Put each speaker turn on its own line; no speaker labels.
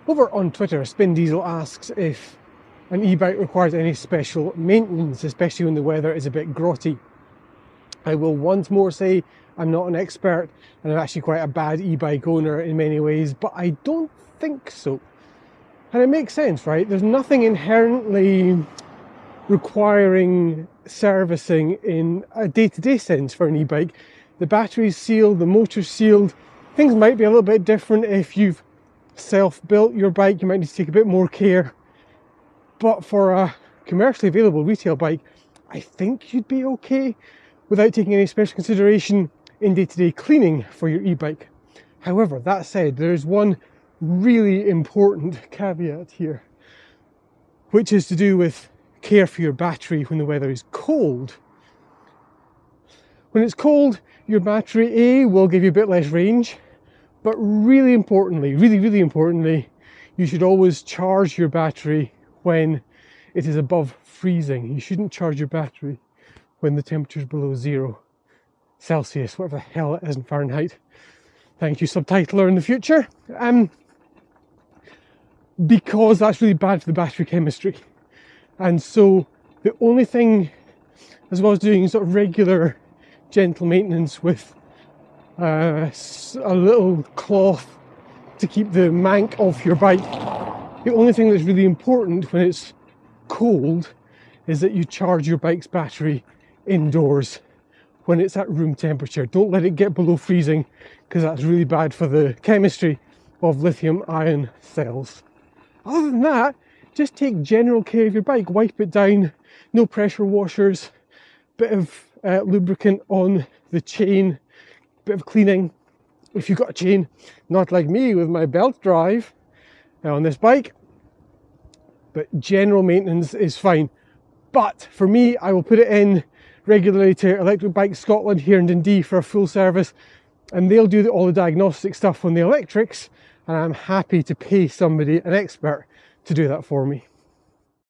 Over on Twitter, Spin Diesel asks if an e-bike requires any special maintenance, especially when the weather is a bit grotty. I will once more say I'm not an expert and I'm actually quite a bad e-bike owner in many ways, but I don't think so. And it makes sense, right? There's nothing inherently requiring servicing in a day-to-day sense for an e-bike. The battery's sealed, the motor's sealed. Things might be a little bit different if you've self-built your bike. You might need to take a bit more care. But for a commercially available retail bike, I think you'd be okay without taking any special consideration in day-to-day cleaning for your e-bike. However, that said, there's one really important caveat here, which is to do with care for your battery when the weather is cold. When it's cold, your battery will give you a bit less range, but really importantly, really importantly, you should always charge your battery when it is above freezing. You shouldn't charge your battery when the temperature is below 0 Celsius, whatever the hell it is in Fahrenheit. Thank you, subtitler in the future. Because that's really bad for the battery chemistry. And so the only thing, as well as doing sort of regular gentle maintenance with a little cloth to keep the mank off your bike, the only thing that's really important when it's cold is that you charge your bike's battery indoors when it's at room temperature. Don't let it get below freezing, because that's really bad for the chemistry of lithium-ion cells. Other than that, just take general care of your bike. Wipe it down, no pressure washers, bit of lubricant on the chain, bit of cleaning if you've got a chain, not like me with my belt drive on this bike. But general maintenance is fine. But for me, I will put it in regularly to Electric Bike Scotland here in Dundee for a full service, and they'll do all the diagnostic stuff on the electrics, and I'm happy to pay somebody, an expert, to do that for me.